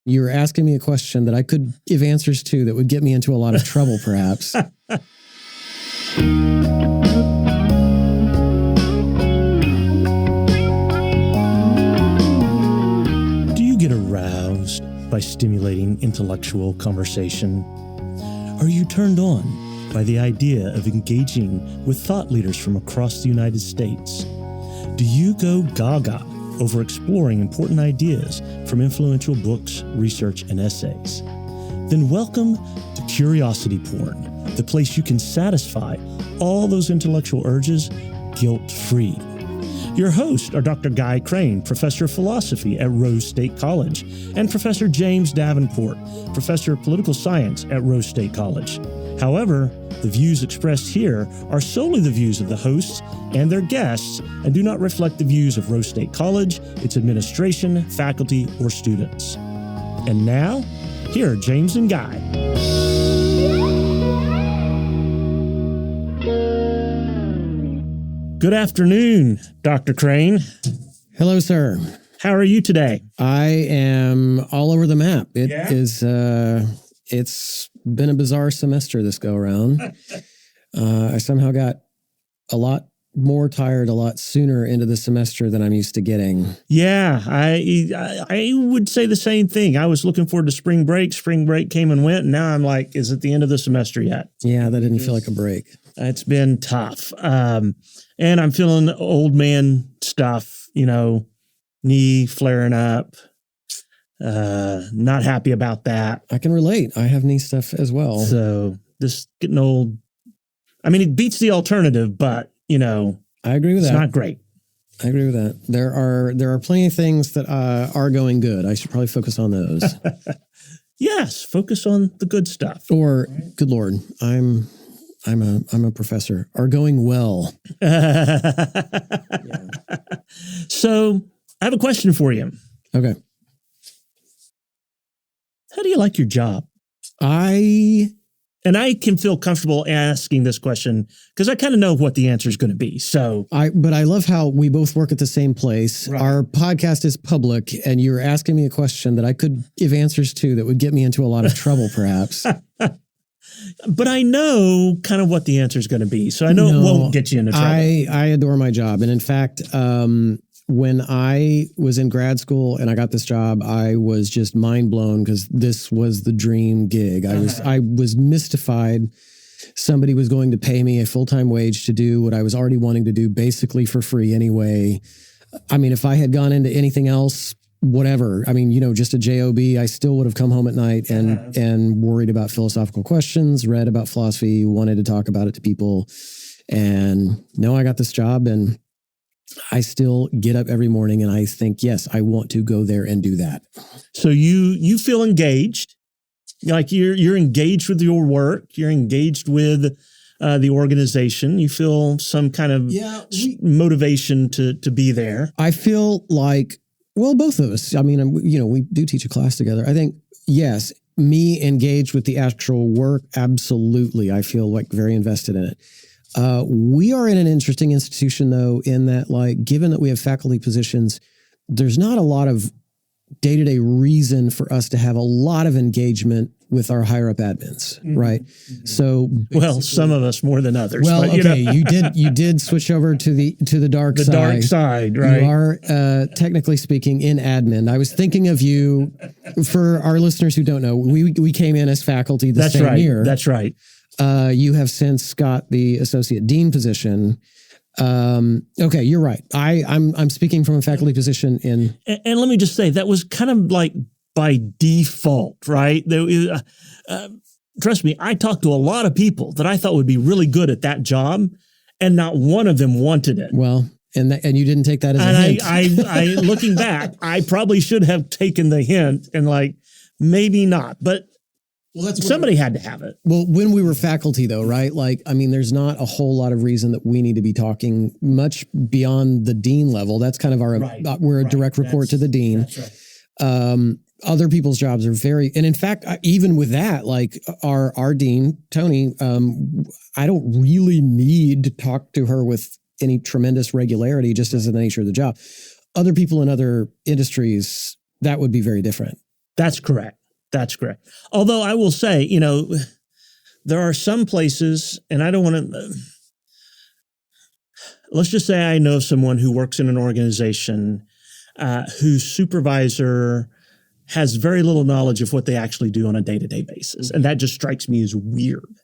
You were asking me a question that I could give answers to that would get me into a lot of trouble, perhaps. Do you get aroused by stimulating intellectual conversation? Are you turned on by the idea of engaging with thought leaders from across the United States? Do you go gaga over exploring important ideas from influential books, research, and essays? Then welcome to Curiosity Porn, the place you can satisfy all those intellectual urges guilt-free. Your hosts are Dr. Guy Crane, Professor of Philosophy at Rose State College, and Professor James Davenport, Professor of Political Science at Rose State College. However, the views expressed here are solely the views of the hosts and their guests and do not reflect the views of Rose State College, its administration, faculty, or students. And now, here are James and Guy. Good afternoon, Dr. Crane. Hello, sir. How are you today? I am all over the map. It's been a bizarre semester this go around. I somehow got a lot more tired a lot sooner into the semester than I'm used to getting. Yeah, I would say the same thing. I was looking forward to spring break. Spring break came and went, and now I'm like, is it the end of the semester yet? Yeah, that didn't feel like a break. It's been tough. And I'm feeling old man stuff, knee flaring up. Not happy about that. I can relate. I have knee stuff as well. So just getting old. I mean, it beats the alternative, but I agree with that. It's not great. I agree with that. There are plenty of things that are going good. I should probably focus on those. Yes, focus on the good stuff. Or, good Lord, I'm a professor. Are going well. Yeah. So I have a question for you. Okay. How do you like your job? And I can feel comfortable asking this question because I kind of know what the answer is going to be. But I love how we both work at the same place. Right. Our podcast is public, and you're asking me a question that I could give answers to that would get me into a lot of trouble, perhaps. But I know kind of what the answer is going to be, so I know it won't get you into trouble. I adore my job, and in fact, when I was in grad school and I got this job, I was just mind blown because this was the dream gig. I was mystified. Somebody was going to pay me a full-time wage to do what I was already wanting to do, basically for free anyway. I mean, if I had gone into anything else, whatever, I mean, just a job, I still would have come home at night and worried about philosophical questions, read about philosophy, wanted to talk about it to people. And no, I got this job, and I still get up every morning and I think, yes, I want to go there and do that. So you feel engaged, like you're engaged with your work. You're engaged with the organization. You feel some kind of motivation to be there. I feel like, well, both of us, I mean, we do teach a class together. I think, yes, me engaged with the actual work. Absolutely. I feel like very invested in it. We are in an interesting institution, though, in that, like, given that we have faculty positions, there's not a lot of day-to-day reason for us to have a lot of engagement with our higher-up admins, right? Mm-hmm. So, well, some of us more than others. Well, but, okay, you did switch over to the dark side. The dark side, right? You are technically speaking in admin. I was thinking of you. For our listeners who don't know, we came in as faculty the same year. That's right. You have since got the associate dean position. Okay, you're right. I'm speaking from a faculty position in. And let me just say that was kind of like by default, right? Trust me, I talked to a lot of people that I thought would be really good at that job, and not one of them wanted it. Well, and you didn't take that as a hint. I looking back, I probably should have taken the hint and maybe not, but. Well, somebody had to have it. Well, when we were faculty, though, right? There's not a whole lot of reason that we need to be talking much beyond the dean level. That's kind of we're a direct report to the dean. That's right. Other people's jobs are and in fact, even with that, our dean, Tony, I don't really need to talk to her with any tremendous regularity, just as the nature of the job. Other people in other industries, that would be very different. That's correct. That's correct. Although I will say, you know, there are some places, and I don't want to, let's just say I know someone who works in an organization whose supervisor has very little knowledge of what they actually do on a day-to-day basis. And that just strikes me as weird.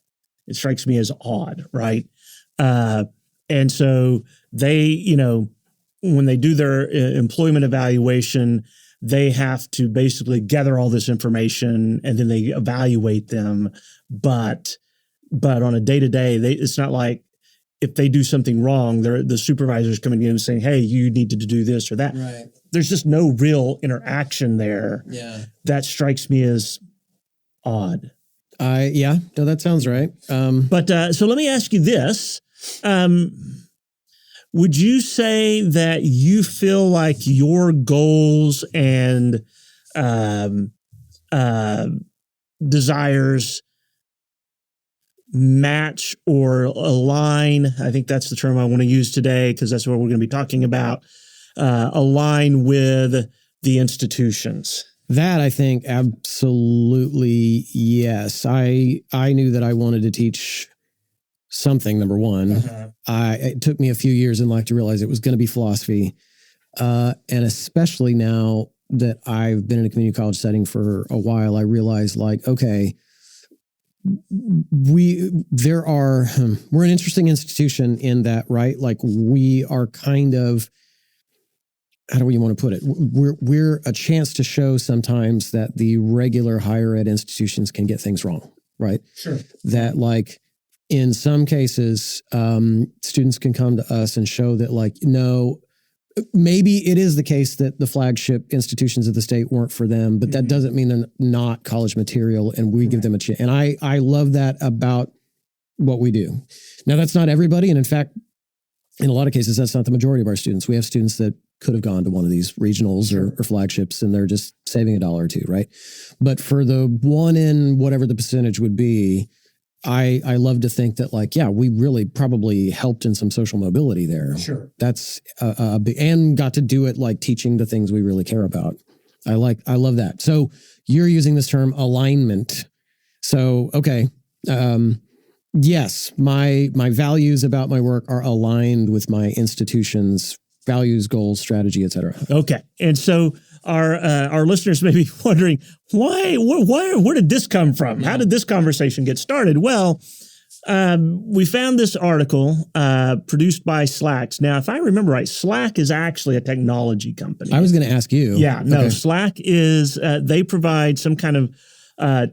It strikes me as odd, right? And so they, you know, when they do their employment evaluation, they have to basically gather all this information and then they evaluate them. But on a day-to-day, it's not like if they do something wrong, the supervisor's coming in and saying, hey, you need to do this or that. Right. There's just no real interaction there. Yeah. That strikes me as odd. Yeah, no, that sounds right. But so let me ask you this. Would you say that you feel like your goals and desires match or align? I think that's the term I want to use today because that's what we're going to be talking about. Align with the institutions. That I think absolutely yes. I knew that I wanted to teach something. Number one, it took me a few years in life to realize it was going to be philosophy, and especially now that I've been in a community college setting for a while, I realized like, okay, we're an interesting institution in that, right? Like we are kind of, how do you want to put it? We're a chance to show sometimes that the regular higher ed institutions can get things wrong, right? Sure. That like in some cases, students can come to us and show that like, no, maybe it is the case that the flagship institutions of the state weren't for them, but that doesn't mean they're not college material and we give them a chance. And I love that about what we do. Now, that's not everybody. And in fact, in a lot of cases, that's not the majority of our students. We have students that could have gone to one of these regionals or flagships and they're just saving $1 or $2, right? But for the one in whatever the percentage would be, I love to think that like, yeah, we really probably helped in some social mobility there. Sure. That's and got to do it like teaching the things we really care about. I love that. So you're using this term alignment. So, okay. Yes, my values about my work are aligned with my institution's values, goals, strategy, et cetera. Okay. And so our listeners may be wondering, where did this come from? How did this conversation get started? Well, we found this article produced by Slack. Now, if I remember right, Slack is actually a technology company. I was going to ask you. Yeah, no, okay. Slack is, they provide some kind of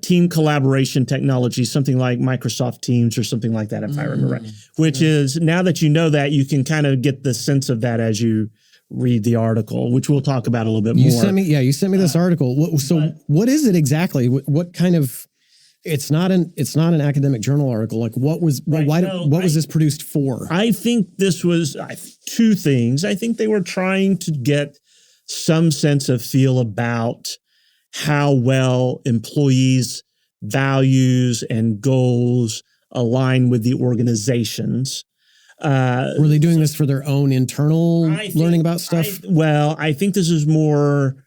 team collaboration technology, something like Microsoft Teams or something like that, if I remember right, which is, now that you know that, you can kind of get the sense of that as you read the article, which we'll talk about a little bit more. You sent me this article. What is it exactly? What kind of, it's not an academic journal article. Like what was this produced for? I think this was two things. I think they were trying to get some sense of feel about how well employees' values and goals align with the organizations. Were they doing this for their own internal learning about stuff? I think this is more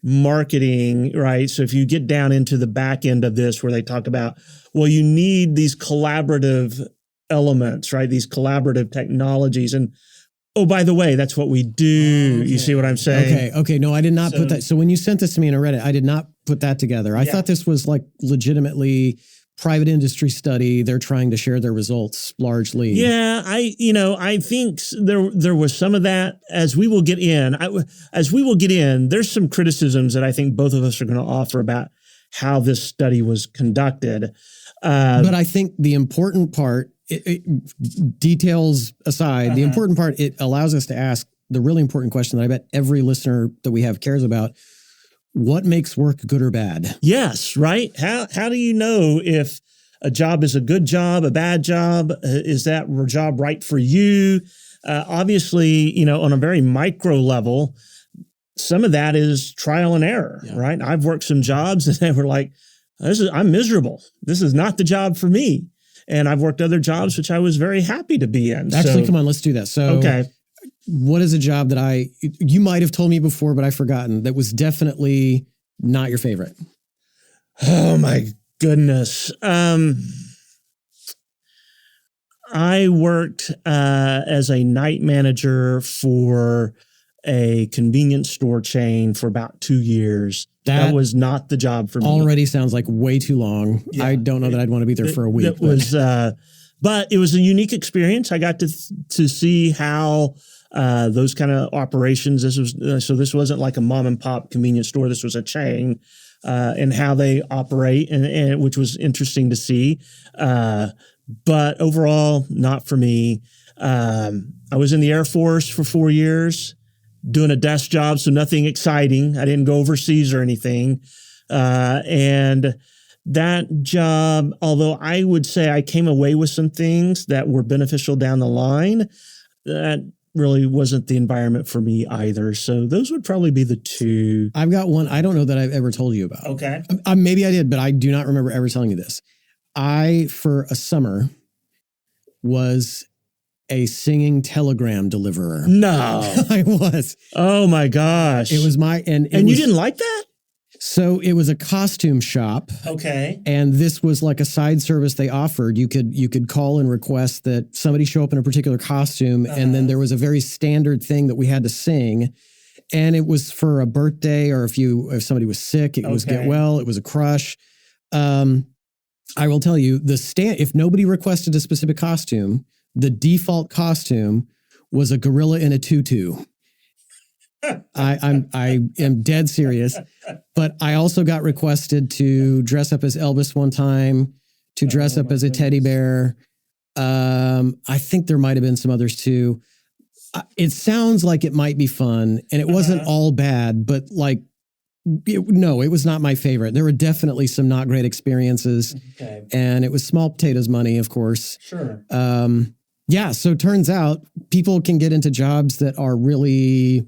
marketing, right? So if you get down into the back end of this where they talk about, well, you need these collaborative elements, right? These collaborative technologies. And oh, by the way, that's what we do. Okay. You see what I'm saying? Okay. No, I did not put that. So when you sent this to me and I read it, I did not put that together. I thought this was like legitimately private industry study. They're trying to share their results largely. Yeah, I think there was some of that. As we will get in, there's some criticisms that I think both of us are going to offer about how this study was conducted. But I think the important part, details aside, the important part, it allows us to ask the really important question that I bet every listener that we have cares about. What makes work good or bad? Yes, right. How do you know if a job is a good job, a bad job? Is that job right for you? Obviously, on a very micro level, some of that is trial and error, right? I've worked some jobs and they were like, I'm miserable. This is not the job for me. And I've worked other jobs which I was very happy to be in. Actually, come on, let's do that. So, okay. What is a job that you might have told me before, but I've forgotten, that was definitely not your favorite? Oh my goodness. I worked as a night manager for a convenience store chain for about 2 years. That was not the job for me. Already sounds like way too long. Yeah, I don't know that I'd want to be there for a week. But it was a unique experience. I got to see how those kind of operations. This wasn't like a mom and pop convenience store. This was a chain, and how they operate, and which was interesting to see. But overall, not for me. I was in the Air Force for 4 years, doing a desk job, so nothing exciting. I didn't go overseas or anything. And that job, although I would say I came away with some things that were beneficial down the line, that really wasn't the environment for me either. So those would probably be the two. I've got one I don't know that I've ever told you about. Okay. Maybe I did, but I do not remember ever telling you this. I, for a summer, was a singing telegram deliverer. No. I was. Oh my gosh. It was my, and you didn't like that? So it was a costume shop. Okay. And this was like a side service they offered. You could call and request that somebody show up in a particular costume. And then there was a very standard thing that we had to sing. And it was for a birthday, or if somebody was sick, it was get well, it was a crush. I will tell you, if nobody requested a specific costume, the default costume was a gorilla in a tutu. I am dead serious, but I also got requested to dress up as Elvis one time, to dress up as a teddy bear. I think there might have been some others too. It sounds like it might be fun, and it wasn't all bad, but like, no, it was not my favorite. There were definitely some not great experiences, and it was small potatoes money, of course. Sure. Yeah. So it turns out people can get into jobs that are really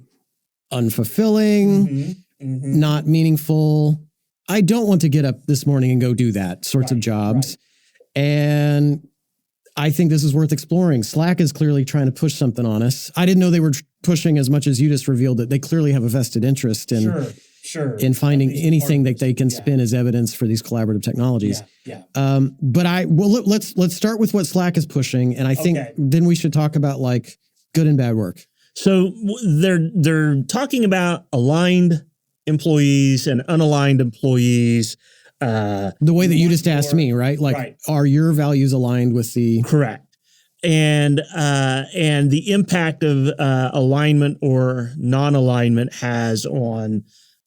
unfulfilling, not meaningful. I don't want to get up this morning and go do that sorts of jobs. Right. And I think this is worth exploring. Slack is clearly trying to push something on us. I didn't know they were pushing as much as you just revealed that they clearly have a vested interest in in finding anything that they can spin as evidence for these collaborative technologies. But let's start with what Slack is pushing, and I think then we should talk about like good and bad work. So they're talking about aligned employees and unaligned employees. The way that you just asked me, right? Like, are your values aligned with the correct? And the impact of alignment or non-alignment has on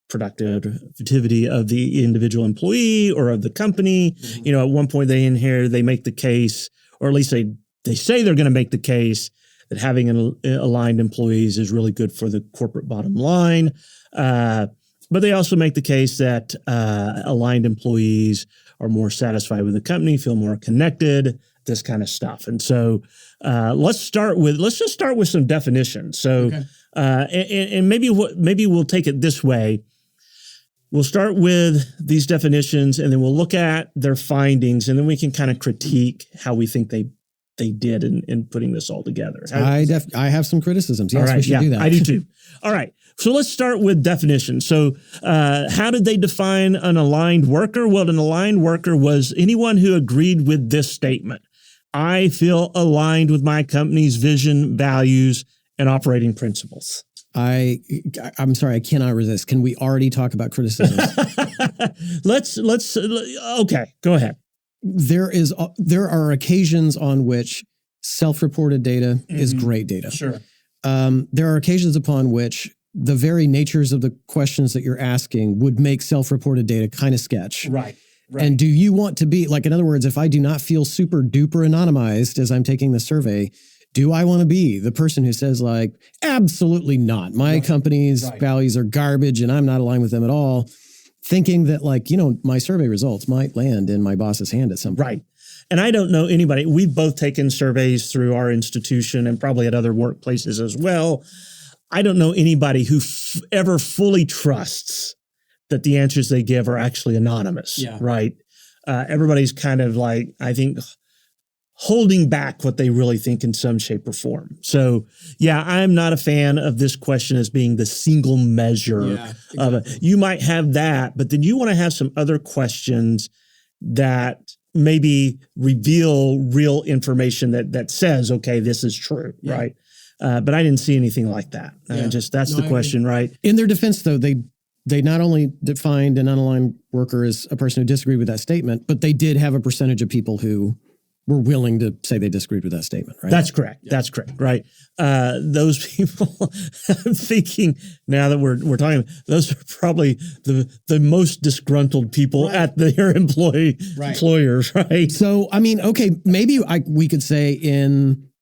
productivity of the individual employee or of the company. You know, at one point they make the case, or at least they say they're going to make the case that having aligned employees is really good for the corporate bottom line. But they also make the case that aligned employees are more satisfied with the company, feel more connected, this kind of stuff. And so let's just start with some definitions. So and maybe we'll take it this way. We'll start with these definitions, and then we'll look at their findings, and then we can kind of critique how we think they did in putting this all together. I have some criticisms. Yes, we should do that. I do too. All right. So let's start with definitions. So how did they define an aligned worker? Well, an aligned worker was anyone who agreed with this statement. I feel aligned with my company's vision, values, and operating principles. I'm sorry, I cannot resist. Can we already talk about criticism? Okay, go ahead. There are occasions on which self-reported data is great data. Sure. There are occasions upon which the very natures of the questions that you're asking would make self-reported data kind of sketch. Right. And do you want to be, like, in other words, if I do not feel super duper anonymized as I'm taking the survey, do I want to be the person who says, like, absolutely not. My company's values are garbage and I'm not aligned with them at all, thinking that, like, you know, my survey results might land in my boss's hand at some point. Right. And I don't know anybody. We've both taken surveys through our institution and probably at other workplaces as well. I don't know anybody who ever fully trusts that the answers they give are actually anonymous. Yeah. Right. Everybody's kind of like, I think, holding back what they really think in some shape or form. So, yeah, I'm not a fan of this question as being the single measure of it. You might have that, but then you want to have some other questions that maybe reveal real information that says, okay, this is true, right? But I didn't see anything like that. That's the question, right? In their defense, though, they not only defined an unaligned worker as a person who disagreed with that statement, but they did have a percentage of people who were willing to say they disagreed with that statement, right? That's correct. That's correct, right? Those people, I'm thinking now that we're talking, those are probably the most disgruntled people at their employers, right? So, I mean, okay, maybe we could say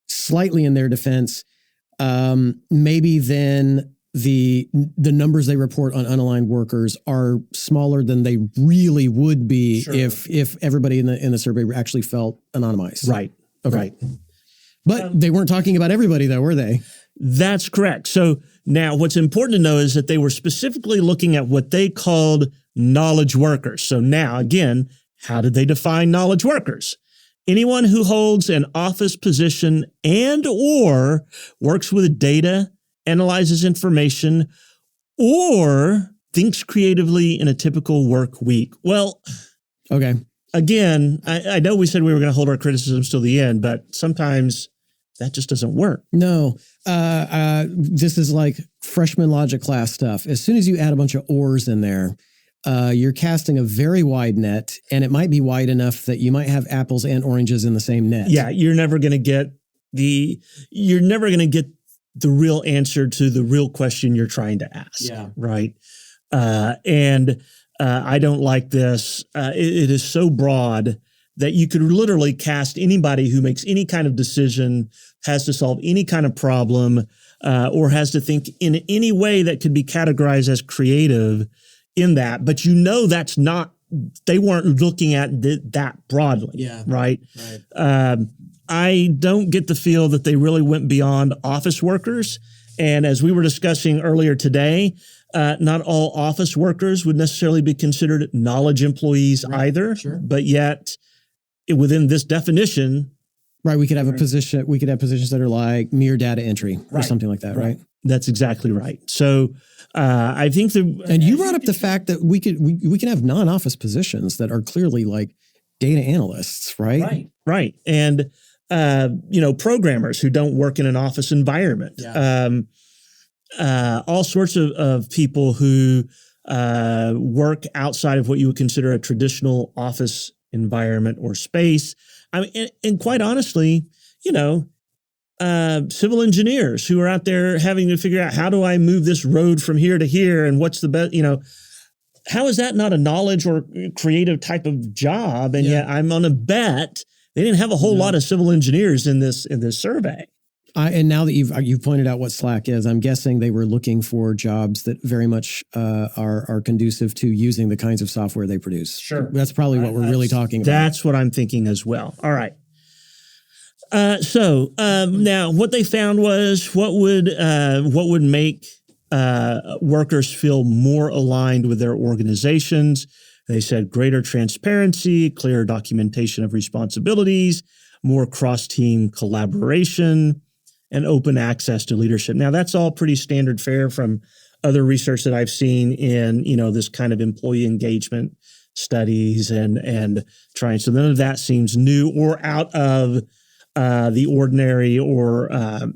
slightly in their defense, maybe then the numbers they report on unaligned workers are smaller than they really would be if everybody in the survey actually felt anonymized. Right. Okay. Right. But they weren't talking about everybody, though, were they? That's correct. So now what's important to know is that they were specifically looking at what they called knowledge workers. So now, again, how did they define knowledge workers? Anyone who holds an office position and or works with data, analyzes information, or thinks creatively in a typical work week. Well, okay. Again, I know we said we were going to hold our criticisms till the end, but sometimes that just doesn't work. No, this is like freshman logic class stuff. As soon as you add a bunch of ors in there, you're casting a very wide net, and it might be wide enough that you might have apples and oranges in the same net. Yeah, you're never going to get the real answer to the real question you're trying to ask. Yeah. Right. I don't like this. It is so broad that you could literally cast anybody who makes any kind of decision, has to solve any kind of problem, or has to think in any way that could be categorized as creative in that. But that's not, they weren't looking at that broadly. Yeah. Right. I don't get the feel that they really went beyond office workers. And as we were discussing earlier today, not all office workers would necessarily be considered knowledge employees either. Sure. But yet, within this definition, right, we could have a position. We could have positions that are like mere data entry or something like that. Right. That's exactly right. So I think and you brought up the fact that we can have non-office positions that are clearly like data analysts, right? Right. And programmers who don't work in an office environment. Yeah. All sorts of people who work outside of what you would consider a traditional office environment or space. I mean, and quite honestly, civil engineers who are out there having to figure out, how do I move this road from here to here, and what's the best, how is that not a knowledge or creative type of job? And yet I'm on a bet they didn't have a whole lot of civil engineers in this survey. And now that you've pointed out what Slack is, I'm guessing they were looking for jobs that very much are conducive to using the kinds of software they produce. Sure, that's probably what we're really talking about. That's what I'm thinking as well. All right. Now what they found was what would make workers feel more aligned with their organizations. They said greater transparency, clearer documentation of responsibilities, more cross-team collaboration, and open access to leadership. Now, that's all pretty standard fare from other research that I've seen in, this kind of employee engagement studies and trying. So none of that seems new or out of the ordinary, or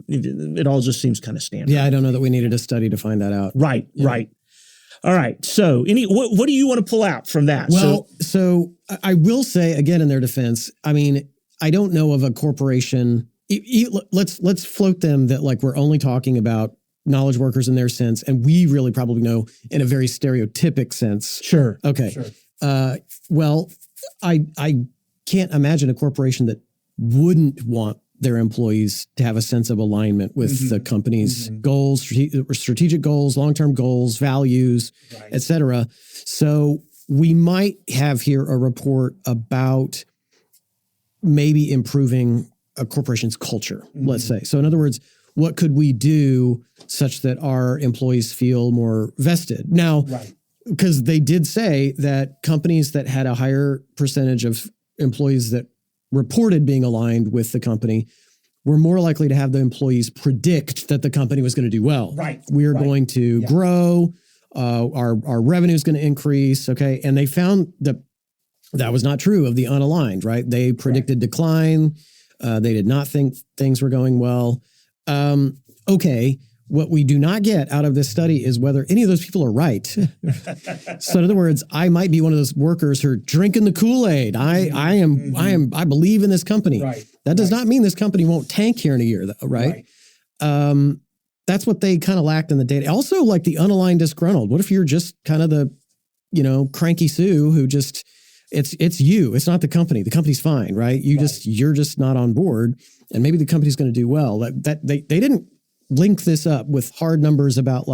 it all just seems kind of standard. Yeah, I don't know that we needed a study to find that out. Right, right. All right. So what do you want to pull out from that? Well, so I will say, again, in their defense, I mean, I don't know of a corporation. Let's float them that like we're only talking about knowledge workers in their sense, and we really probably know in a very stereotypic sense. Sure. Okay. Sure. Well, I can't imagine a corporation that wouldn't want their employees to have a sense of alignment with the company's goals, strategic goals, long-term goals, values, et cetera. So we might have here a report about maybe improving a corporation's culture, let's say. So in other words, what could we do such that our employees feel more vested? Now, because they did say that companies that had a higher percentage of employees that reported being aligned with the company, we're more likely to have the employees predict that the company was going to do well. Right. We're going to grow. Our revenue is going to increase. Okay. And they found that was not true of the unaligned, right? They predicted decline. They did not think things were going well. Okay. What we do not get out of this study is whether any of those people are right. So in other words, I might be one of those workers who are drinking the Kool-Aid. I believe in this company. Right. That does not mean this company won't tank here in a year, though, right? That's what they kind of lacked in the data. Also, like the unaligned disgruntled. What if you're just kind of the, cranky Sue who just, it's you. It's not the company. The company's fine, right? You're just not on board, and maybe the company's going to do well. That they didn't link this up with hard numbers about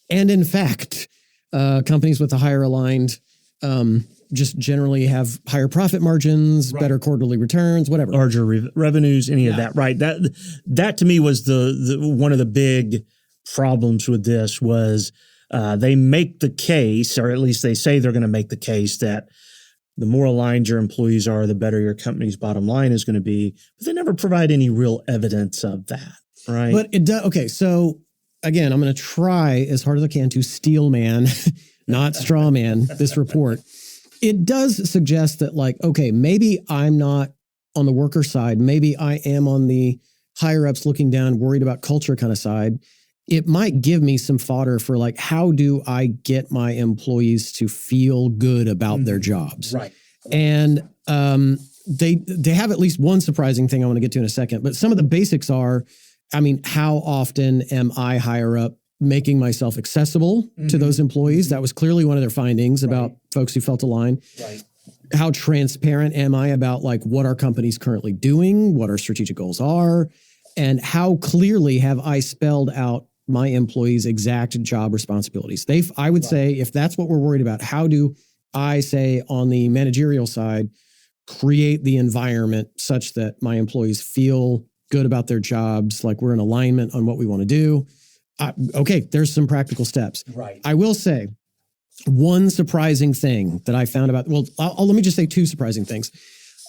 and in fact, companies with the higher aligned just generally have higher profit margins, better quarterly returns, whatever. Larger revenues, any of that, right? That to me was the one of the big problems with this was they make the case, or at least they say they're going to make the case that the more aligned your employees are, the better your company's bottom line is going to be, but they never provide any real evidence of that. Right. But it does. Okay. So again, I'm going to try as hard as I can to steel man, not straw man, this report. It does suggest that okay, maybe I'm not on the worker side. Maybe I am on the higher ups looking down, worried about culture kind of side. It might give me some fodder for how do I get my employees to feel good about their jobs? Right. And they have at least one surprising thing I want to get to in a second, but some of the basics are, how often am I higher up making myself accessible to those employees? That was clearly one of their findings about folks who felt aligned. Right. How transparent am I about what our company's currently doing, what our strategic goals are, and how clearly have I spelled out my employees' exact job responsibilities? I would say if that's what we're worried about, how do I say on the managerial side, create the environment such that my employees feel good about their jobs, we're in alignment on what we want to do. Okay, there's some practical steps. Right. I will say one surprising thing that I found about, let me just say two surprising things.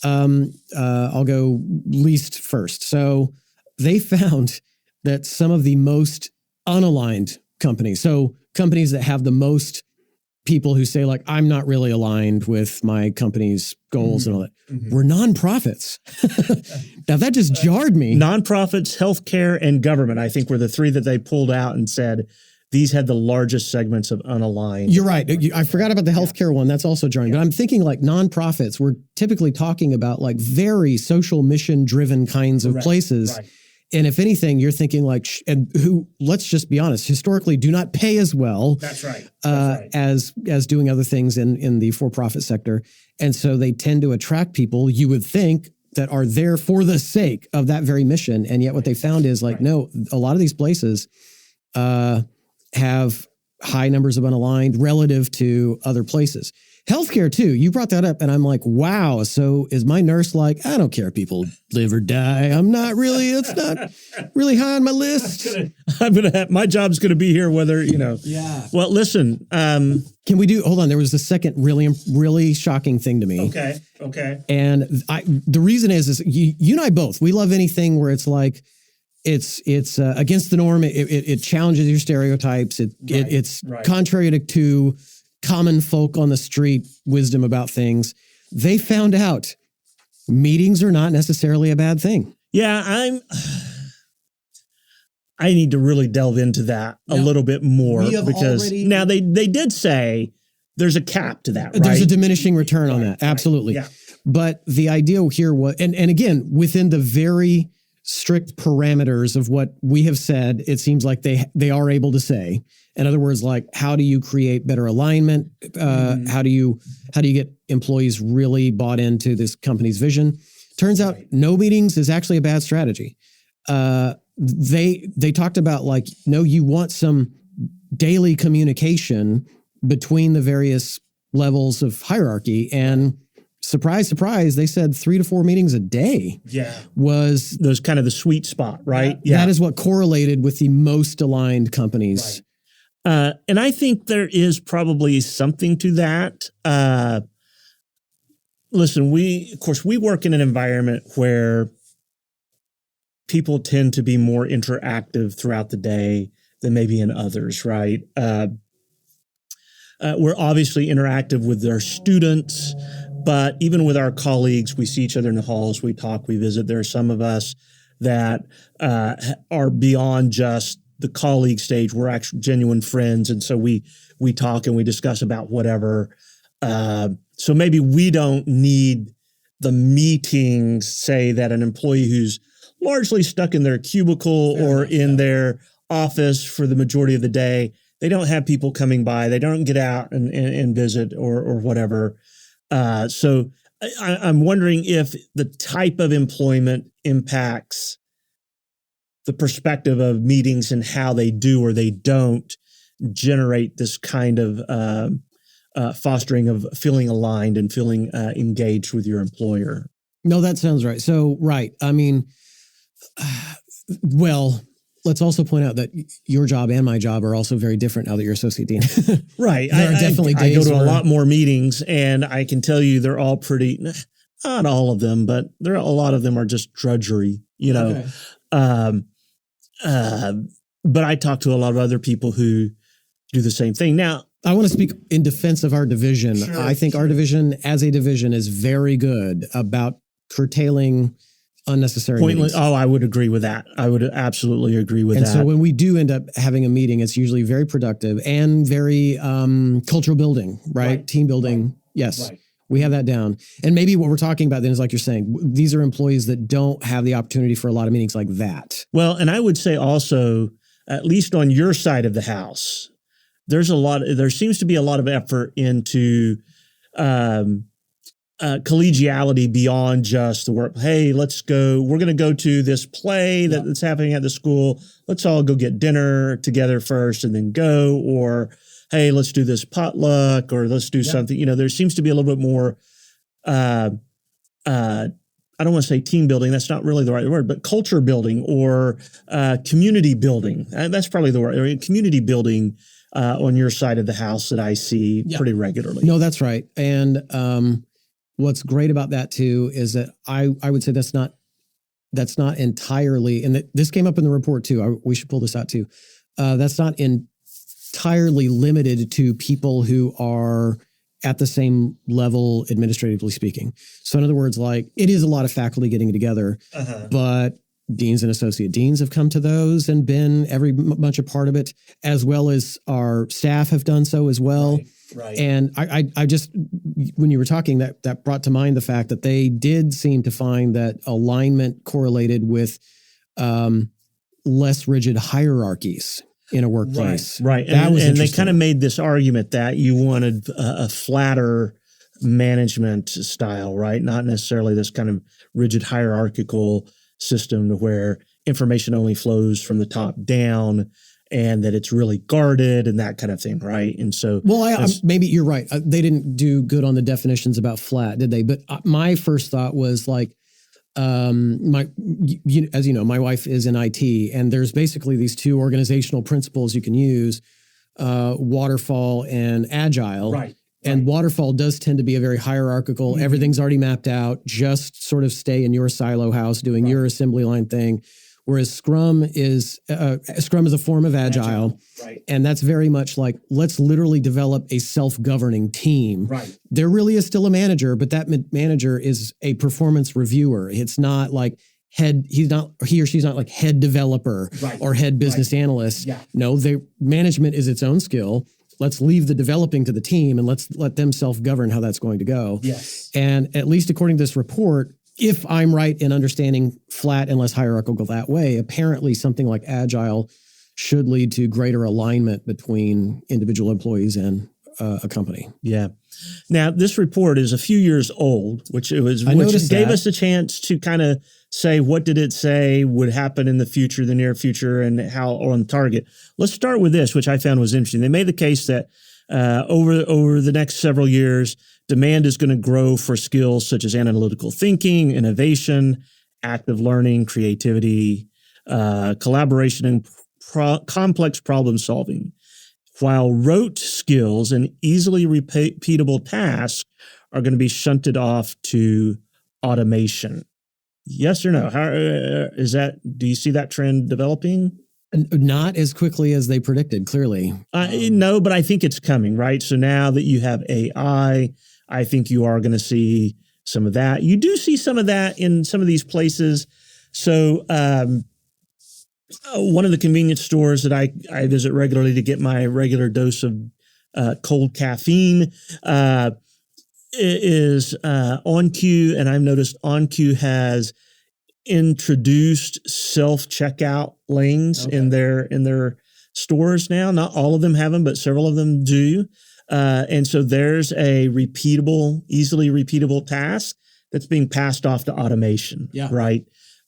I'll go least first. So they found that some of the most unaligned companies, so companies that have the most people who say I'm not really aligned with my company's goals and all that, were nonprofits. Now that just jarred me. Nonprofits, healthcare, and government, I think, were the three that they pulled out and said these had the largest segments of unaligned. You're right. I forgot about the healthcare one. That's also jarring. But I'm thinking nonprofits, we're typically talking about very social mission driven kinds of places. Right. And if anything, you're thinking and who, let's just be honest, historically do not pay as well. That's right. As doing other things in the for-profit sector. And so they tend to attract people, you would think, that are there for the sake of that very mission. And yet what they found is no, a lot of these places have high numbers of unaligned relative to other places. Healthcare too. You brought that up and I'm wow. So is my nurse I don't care if people live or die. It's not really high on my list. My job's going to be here whether, Yeah. Well, listen, can we hold on. There was the second really shocking thing to me. Okay. And the reason is you and I both, we love anything where it's it's against the norm. It challenges your stereotypes. It's contrary to common folk on the street wisdom about things. They found out meetings are not necessarily a bad thing. Yeah, I need to really delve into that a little bit more because now they did say there's a cap to that, right? There's a diminishing return on that. Absolutely. Yeah. But the idea here was, and again, within the very strict parameters of what we have said, it seems like they are able to say. In other words, how do you create better alignment? How do you get employees really bought into this company's vision? Turns out no meetings is actually a bad strategy. They talked about no, you want some daily communication between the various levels of hierarchy, and surprise, surprise, they said 3 to 4 meetings a day. Yeah. Was those kind of the sweet spot, right? Yeah. That is what correlated with the most aligned companies. Right. And I think there is probably something to that. listen, we work in an environment where people tend to be more interactive throughout the day than maybe in others, right? We're obviously interactive with our students, but even with our colleagues, we see each other in the halls, we talk, we visit. There are some of us that are beyond just the colleague stage. We're actually genuine friends. And so we talk and we discuss about whatever. So maybe we don't need the meetings, say, that an employee who's largely stuck in their cubicle or in their office for the majority of the day, they don't have people coming by. They don't get out and visit or whatever. So I'm wondering if the type of employment impacts the perspective of meetings and how they do or they don't generate this kind of fostering of feeling aligned and feeling engaged with your employer. No, that sounds right. So, right. I mean, well, let's also point out that your job and my job are also very different now that you're associate dean. Right. There are definitely days I go to where a lot more meetings, and I can tell you they're all pretty, not all of them, but there are a lot of them are just drudgery, you know. Okay. But I talk to a lot of other people who do the same thing. Now, I want to speak in defense of our division. Sure, I think our division as a division is very good about curtailing unnecessary meetings. Oh, I would agree with that. I would absolutely agree with that. And so when we do end up having a meeting, it's usually very productive and very cultural building, right? Team building. Right. Yes. Right. We have that down. And maybe what we're talking about then is, like you're saying, these are employees that don't have the opportunity for a lot of meetings like that. Well, and I would say also, at least on your side of the house, there seems to be a lot of effort into collegiality beyond just the work. Hey, we're going to go to this play that's happening at the school. Let's all go get dinner together first and then go. Or, hey, let's do this potluck, or let's do something. You know, there seems to be a little bit more, I don't want to say team building. That's not really the right word, but culture building or community building. That's probably the word. I mean, community building on your side of the house that I see pretty regularly. No, that's right. And what's great about that too is that I would say that's not entirely, and this came up in the report too. We should pull this out too. That's not entirely limited to people who are at the same level, administratively speaking. So in other words, like, it is a lot of faculty getting together, but deans and associate deans have come to those and been much a part of it, as well as our staff have done so as well. Right. And I just, when you were talking, that brought to mind the fact that they did seem to find that alignment correlated with less rigid hierarchies in a workplace. Right. And they kind of made this argument that you wanted a flatter management style, right? Not necessarily this kind of rigid hierarchical system where information only flows from the top down, and that it's really guarded and that kind of thing, right? And so, well, maybe you're right. They didn't do good on the definitions about flat, did they? But my first thought was like, as you know, my wife is in IT, and there's basically these two organizational principles you can use: waterfall and agile. Right. And waterfall does tend to be a very hierarchical. Mm-hmm. Everything's already mapped out. Just sort of stay in your silo house doing your assembly line thing. Whereas Scrum is a form of agile. Right. And that's very much like, let's literally develop a self-governing team. Right. There really is still a manager, but that manager is a performance reviewer. It's not like he or she's not like head developer or head business analyst. Yeah. No, the management is its own skill. Let's leave the developing to the team and let's let them self-govern how that's going to go. Yes. And at least according to this report, if I'm right in understanding flat and less hierarchical that way, apparently something like agile should lead to greater alignment between individual employees and a company. Yeah. Now, this report is a few years old, which gave us a chance to kind of say, what did it say would happen in the future, the near future, and how on target. Let's start with this, which I found was interesting. They made the case that over the next several years, demand is going to grow for skills such as analytical thinking, innovation, active learning, creativity, collaboration, and complex problem solving. While rote skills and easily repeatable tasks are going to be shunted off to automation. Yes or no? How is that? Do you see that trend developing? Not as quickly as they predicted, clearly. No, but I think it's coming, right? So now that you have AI, I think you are going to see some of that. You do see some of that in some of these places. So one of the convenience stores that I visit regularly to get my regular dose of cold caffeine is OnQ, and I've noticed OnQ has introduced self-checkout lanes in their stores now. Not all of them have them, but several of them do. And so there's a easily repeatable task that's being passed off to automation. Yeah. Right.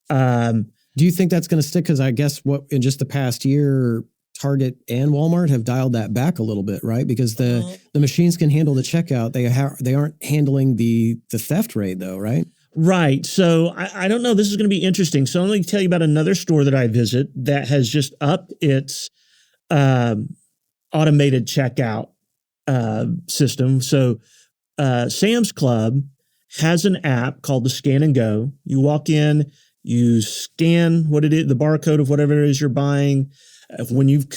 Do you think that's going to stick? Because I guess in just the past year, Target and Walmart have dialed that back a little bit, right? Because the machines can handle the checkout. They aren't handling the theft rate though, right? Right. So I don't know. This is going to be interesting. So let me tell you about another store that I visit that has just upped its automated checkout system. So Sam's Club has an app called the Scan and Go. You walk in, you scan what it is, the barcode of whatever it is you're buying. When you've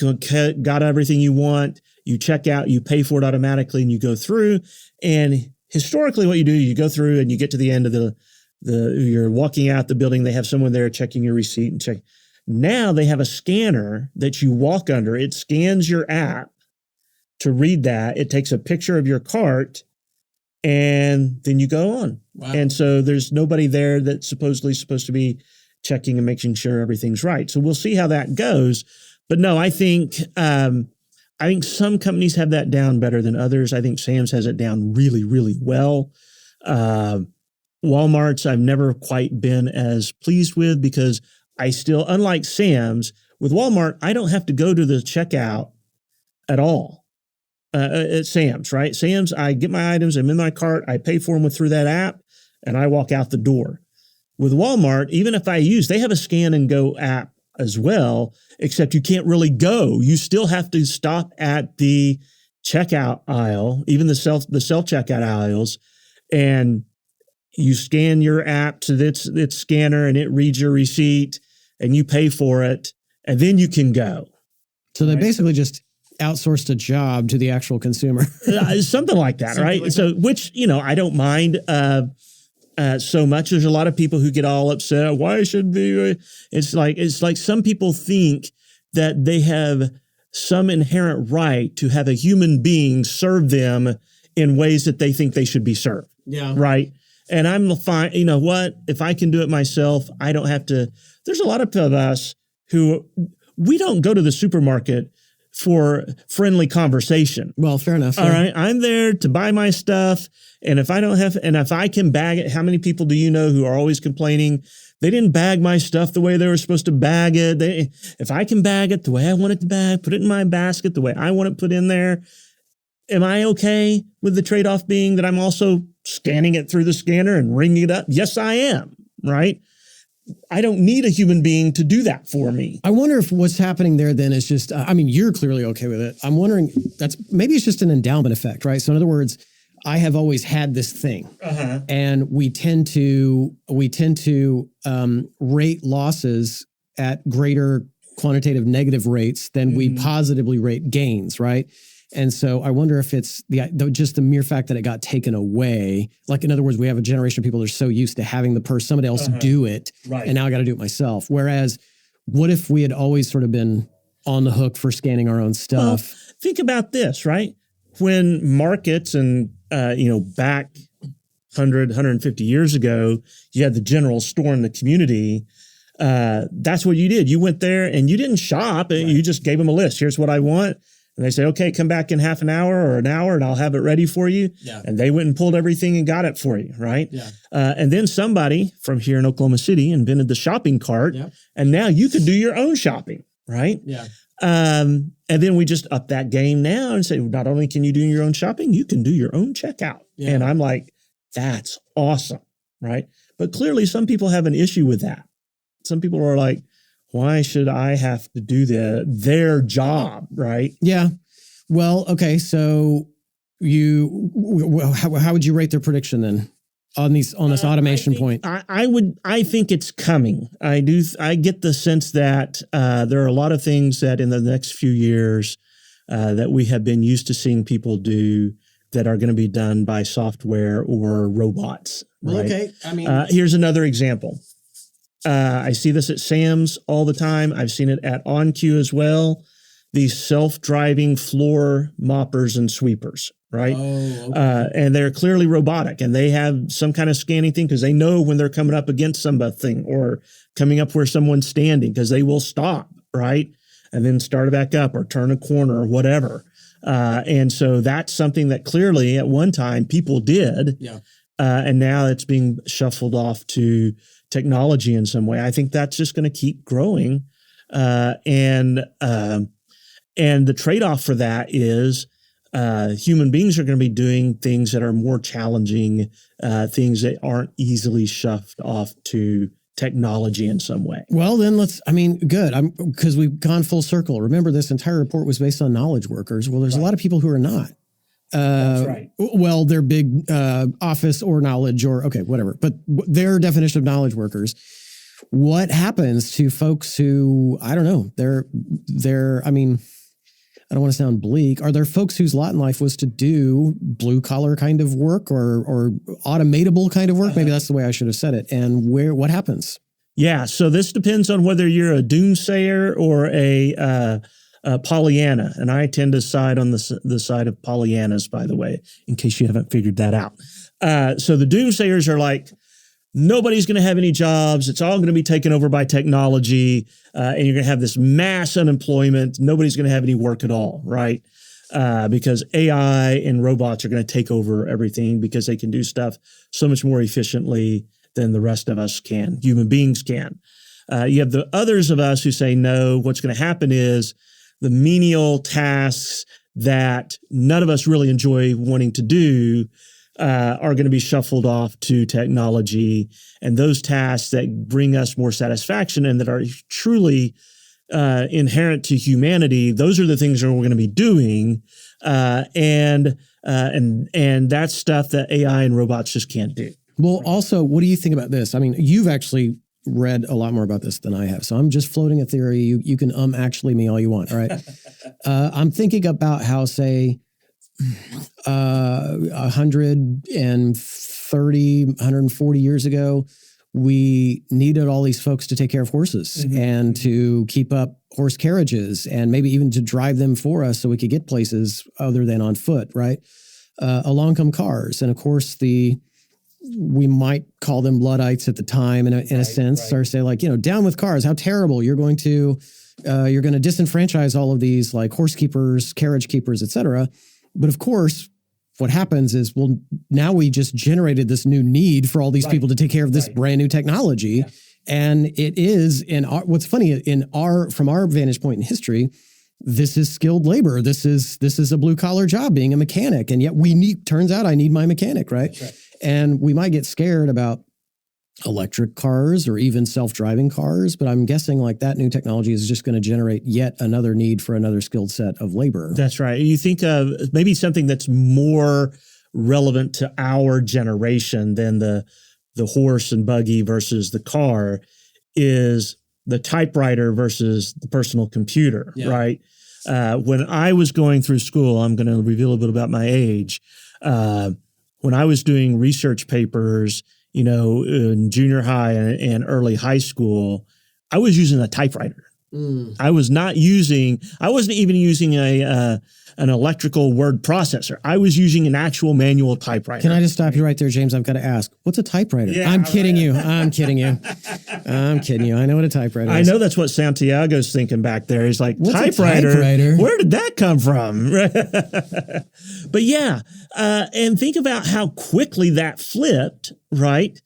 got everything you want, you check out, you pay for it automatically, and you go through. And historically, what you do, you go through and you get to the end of you're walking out the building. They have someone there checking your receipt and check. Now they have a scanner that you walk under. It scans your app to read that. It takes a picture of your cart, and then you go on. Wow. And so there's nobody there that's supposedly supposed to be checking and making sure everything's right. So we'll see how that goes. But no, I think some companies have that down better than others. I think Sam's has it down really, really well. Walmart's I've never quite been as pleased with, because I still, unlike Sam's, with Walmart, I don't have to go to the checkout at all. At Sam's, right? Sam's, I get my items, I'm in my cart, I pay for them through that app, and I walk out the door. With Walmart, even if they have a Scan and Go app as well, except you can't really go. You still have to stop at the checkout aisle, even the self-checkout aisles, and you scan your app to its scanner, and it reads your receipt, and you pay for it, and then you can go. So they basically just outsourced a job to the actual consumer. Something like that, right? Which, I don't mind so much. There's a lot of people who get all upset. Why should they? It's like some people think that they have some inherent right to have a human being serve them in ways that they think they should be served. Yeah. Right. And I'm fine. You know what? If I can do it myself, I don't have to. There's a lot of us who we don't go to the supermarket for friendly conversation. Well, fair enough. All right. I'm there to buy my stuff. And if I can bag it, how many people do you know who are always complaining they didn't bag my stuff the way they were supposed to bag it? If I can bag it the way I want it to bag, put it in my basket the way I want it put in there, am I okay with the trade-off being that I'm also scanning it through the scanner and ringing it up? Yes, I am. Right. I don't need a human being to do that for me. I wonder if what's happening there then is just, you're clearly okay with it. I'm wondering, maybe it's just an endowment effect, right? So in other words, I have always had this thing, and we tend to rate losses at greater quantitative negative rates than we positively rate gains, right? And so I wonder if it's just the mere fact that it got taken away. Like, in other words, we have a generation of people that are so used to having somebody else do it, and now I got to do it myself. Whereas, what if we had always sort of been on the hook for scanning our own stuff? Well, think about this, right? When markets and, back 100, 150 years ago, you had the general store in the community. That's what you did. You went there and you didn't shop. Right. You just gave them a list. Here's what I want. And they say, okay, come back in half an hour or an hour and I'll have it ready for you. Yeah. And they went and pulled everything and got it for you, right? Yeah. And then somebody from here in Oklahoma City invented the shopping cart. Yeah. And now you could do your own shopping, right? Yeah. And then we just up that game now and say, not only can you do your own shopping, you can do your own checkout. Yeah. And I'm like, that's awesome, right? But clearly some people have an issue with that. Some people are like, why should I have to do their job, right? Yeah. Well, okay. So how would you rate their prediction then on this automation point? I think it's coming. I get the sense that there are a lot of things that in the next few years that we have been used to seeing people do that are going to be done by software or robots. Right? Okay. I mean, here's another example. I see this at Sam's all the time. I've seen it at OnQ as well. These self-driving floor moppers and sweepers, right? Oh, okay. And they're clearly robotic, and they have some kind of scanning thing because they know when they're coming up against something or coming up where someone's standing, because they will stop, right? And then start it back up or turn a corner or whatever. And so that's something that clearly at one time people did. Yeah. And now it's being shuffled off to technology in some way. I think that's just going to keep growing. And the trade-off for that is human beings are going to be doing things that are more challenging, things that aren't easily shoved off to technology in some way. Well, then good. Because we've gone full circle. Remember, this entire report was based on knowledge workers. Well, there's a lot of people who are not. That's right. Well, they're big office or knowledge or whatever. But their definition of knowledge workers. What happens to folks who, I don't know, I don't want to sound bleak. Are there folks whose lot in life was to do blue collar kind of work or automatable kind of work? Maybe that's the way I should have said it. And what happens? Yeah. So this depends on whether you're a doomsayer or a Pollyanna. And I tend to side on the side of Pollyannas, by the way, in case you haven't figured that out. So the doomsayers are like, nobody's going to have any jobs. It's all going to be taken over by technology. And you're going to have this mass unemployment. Nobody's going to have any work at all, right? Because AI and robots are going to take over everything because they can do stuff so much more efficiently than the rest of us can, human beings can. You have the others of us who say, no, what's going to happen is the menial tasks that none of us really enjoy wanting to do are going to be shuffled off to technology, and those tasks that bring us more satisfaction and that are truly inherent to humanity, those are the things that we're going to be doing, and that's stuff that AI and robots just can't do. Well, also, what do you think about this? I mean, you've actually read a lot more about this than I have, so I'm just floating a theory. You can actually me all you want, all right? I'm thinking about how, say, 140 years ago, we needed all these folks to take care of horses and to keep up horse carriages and maybe even to drive them for us so we could get places other than on foot, right? Along come cars. And of course, we might call them Luddites at the time in a sense, or say like, down with cars, how terrible. You're going to disenfranchise all of these like horse keepers, carriage keepers, et cetera. But of course, what happens is, well, now we just generated this new need for all these people to take care of this brand new technology. Yeah. And it is what's funny from our vantage point in history, this is skilled labor. This is a blue collar job, being a mechanic. And yet turns out I need my mechanic, right? That's right. And we might get scared about electric cars or even self-driving cars, but I'm guessing like that new technology is just going to generate yet another need for another skilled set of labor. That's right. You think of maybe something that's more relevant to our generation than the horse and buggy versus the car is the typewriter versus the personal computer, right? When I was going through school, I'm going to reveal a bit about my age. When I was doing research papers, in junior high and early high school, I was using a typewriter. I wasn't even using an electrical word processor. I was using an actual manual typewriter. Can I just stop you right there, James? I've got to ask, what's a typewriter? Yeah, I'm kidding you. I'm kidding you. I'm kidding you. I know what a typewriter is. I know that's what Santiago's thinking back there. He's like, what's typewriter? A typewriter? Where did that come from? But yeah, and think about how quickly that flipped, right?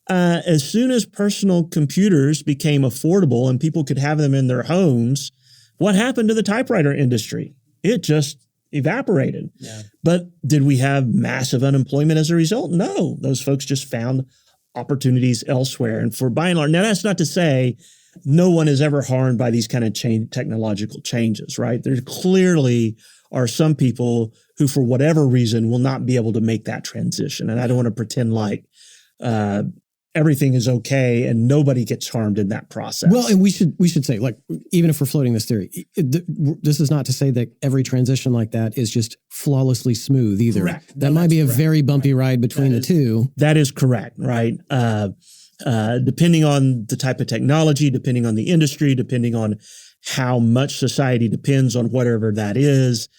As soon as personal computers became affordable and people could have them in their homes, what happened to the typewriter industry? It just evaporated. Yeah. But did we have massive unemployment as a result? No, those folks just found opportunities elsewhere. And for by and large, now that's not to say no one is ever harmed by these kind of technological changes, right? There clearly are some people who, for whatever reason, will not be able to make that transition. And I don't want to pretend like everything is okay and nobody gets harmed in that process. Well, and we should say, like, even if we're floating this theory, this is not to say that every transition like that is just flawlessly smooth either. Correct. That might be a very bumpy ride between the two. That is correct, right? Depending on the type of technology, depending on the industry, depending on how much society depends on whatever that is,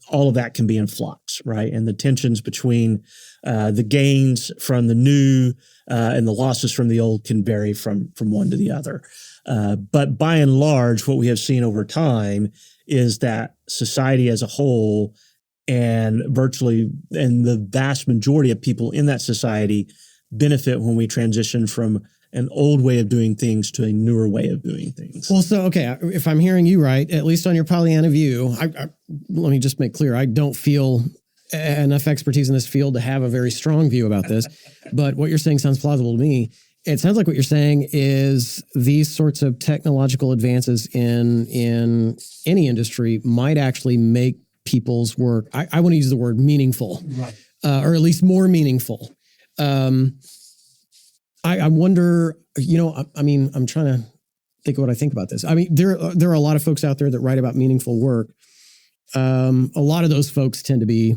all of that can be in flux, right? And the tensions between the gains from the new and the losses from the old can vary from one to the other. But by and large, what we have seen over time is that society as a whole and the vast majority of people in that society benefit when we transition from an old way of doing things to a newer way of doing things. Well, so, okay, if I'm hearing you right, at least on your Pollyanna view, let me just make clear, I don't feel enough expertise in this field to have a very strong view about this, but what you're saying sounds plausible to me. It sounds like what you're saying is these sorts of technological advances in any industry might actually make people's work, I want to use the word meaningful, right. Or at least more meaningful. I wonder, I mean, I'm trying to think of what I think about this. I mean, there are a lot of folks out there that write about meaningful work. A lot of those folks tend to be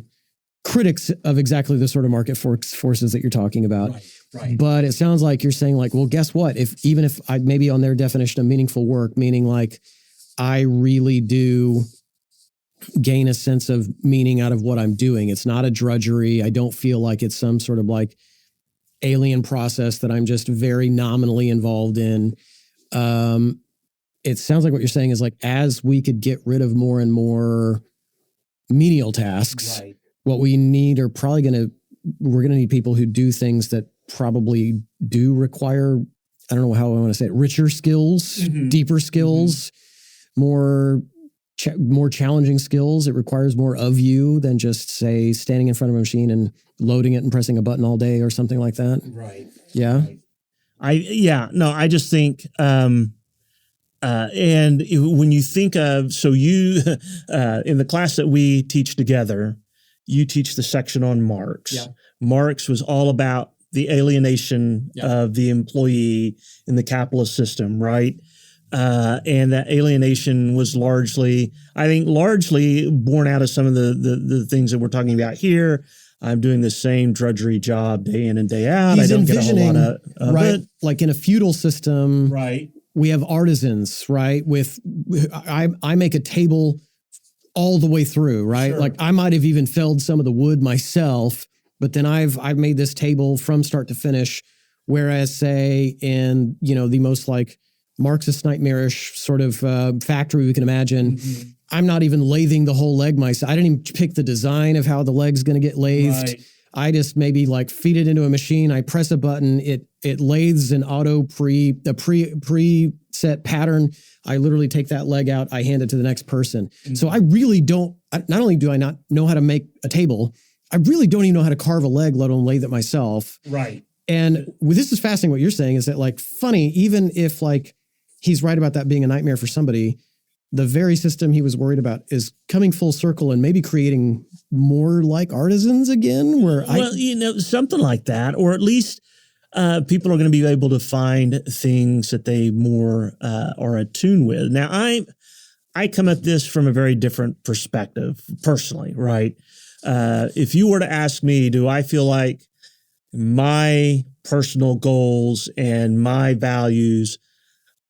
critics of exactly the sort of market forces that you're talking about. Right. But it sounds like you're saying, like, well, guess what? Even if I maybe on their definition of meaningful work, meaning like I really do gain a sense of meaning out of what I'm doing. It's not a drudgery. I don't feel like it's some sort of like alien process that I'm just very nominally involved in. It sounds like what you're saying is, like, as we could get rid of more and more menial tasks, Right. what we need are probably we're going to need people who do things that probably do require, I don't know how I want to say it, richer skills, deeper skills, more challenging skills. It requires more of you than just, say, standing in front of a machine and loading it and pressing a button all day or something like that. Right. Yeah. Right. I just think, and when you think of, so you, in the class that we teach together, you teach the section on Marx. Yeah. Marx was all about the alienation of the employee in the capitalist system, right? And that alienation was largely born out of some of the things that we're talking about here. I'm doing the same drudgery job day in and day out. He's I don't get a whole lot of right, it. like in a feudal system, Right. we have artisans, right? I make a table all the way through, right? Sure. Like I might have even felled some of the wood myself, but then I've made this table from start to finish. Whereas, say, in the most like Marxist nightmarish sort of factory we can imagine, I'm not even lathing the whole leg myself. I didn't even pick the design of how the leg's going to get lathed. Right. I just maybe like feed it into a machine. I press a button. It lathes an auto preset pattern. I literally take that leg out. I hand it to the next person. So I really don't. Not only do I not know how to make a table, I really don't even know how to carve a leg, let alone lathe it myself. Right. And this is fascinating. What you're saying is that, like, funny, even if like he's right about that being a nightmare for somebody, the very system he was worried about is coming full circle and maybe creating more like artisans again. Something like that, or at least people are going to be able to find things that they more are attuned with. Now, I come at this from a very different perspective personally, right? If you were to ask me, do I feel like my personal goals and my values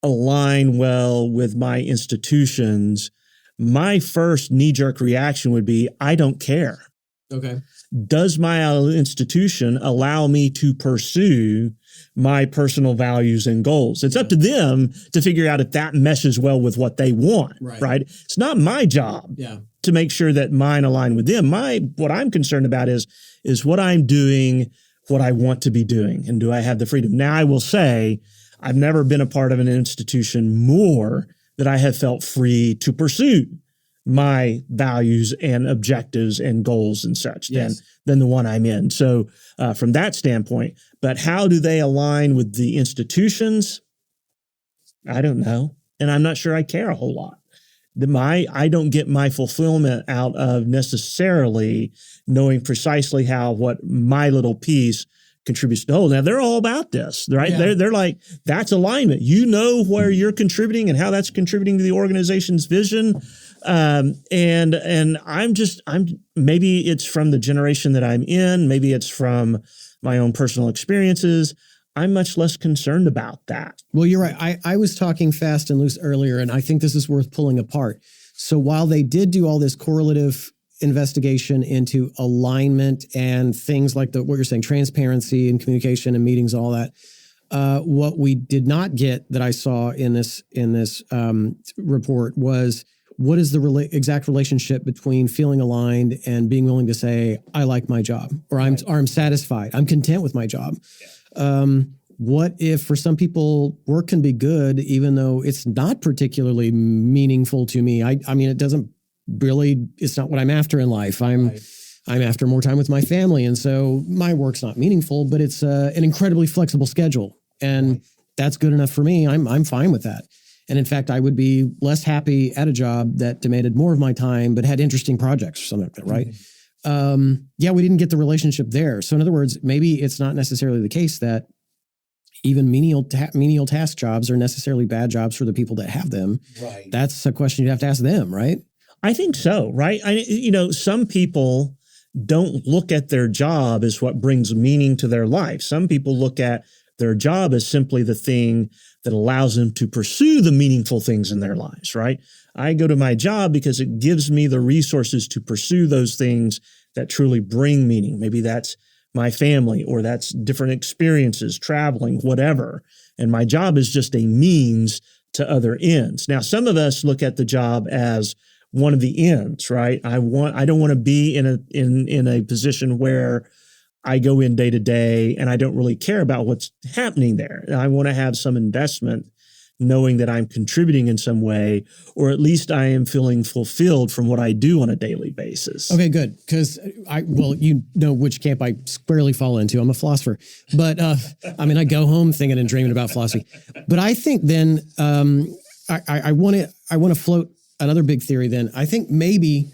align well with my institutions, my first knee-jerk reaction would be, I don't care. Okay. Does my institution allow me to pursue my personal values and goals? It's up to them to figure out if that meshes well with what they want, right? It's not my job to make sure that mine align with them. What I'm concerned about is what I'm doing, what I want to be doing, and do I have the freedom? Now, I will say, I've never been a part of an institution more that I have felt free to pursue my values and objectives and goals and such than the one I'm in. So from that standpoint, but how do they align with the institutions? I don't know. And I'm not sure I care a whole lot. I don't get my fulfillment out of necessarily knowing precisely how what my little piece contributes to the whole. Now they're all about this, right? Yeah. They're like, that's alignment. You know where you're contributing and how that's contributing to the organization's vision. And I'm maybe it's from the generation that I'm in, maybe it's from my own personal experiences. I'm much less concerned about that. Well, you're right. I was talking fast and loose earlier, and I think this is worth pulling apart. So while they did do all this correlative investigation into alignment and things like what you're saying, transparency and communication and meetings, all that, what we did not get that I saw in this report was what is the exact relationship between feeling aligned and being willing to say, I like my job, or I'm satisfied, I'm content with my job. Yeah. What if for some people work can be good, even though it's not particularly meaningful to me? I mean, it's not what I'm after in life. I'm after more time with my family. And so my work's not meaningful, but it's an incredibly flexible schedule. And that's good enough for me. I'm fine with that. And in fact, I would be less happy at a job that demanded more of my time, but had interesting projects or something like that, right? Mm-hmm. We didn't get the relationship there. So in other words, maybe it's not necessarily the case that even menial task jobs are necessarily bad jobs for the people that have them. Right. That's a question you'd have to ask them, right? I think so, right? Some people don't look at their job as what brings meaning to their life. Some people look at their job as simply the thing that allows them to pursue the meaningful things in their lives, right? I go to my job because it gives me the resources to pursue those things that truly bring meaning. Maybe that's my family, or that's different experiences, traveling, whatever. And my job is just a means to other ends. Now, some of us look at the job as one of the ends, right? I don't want to be in a position where I go in day to day and I don't really care about what's happening there. I want to have some investment, knowing that I'm contributing in some way, or at least I am feeling fulfilled from what I do on a daily basis. Okay, good. Because you know which camp I squarely fall into. I'm a philosopher. But I go home thinking and dreaming about philosophy. But I think then I want to float another big theory then. I think maybe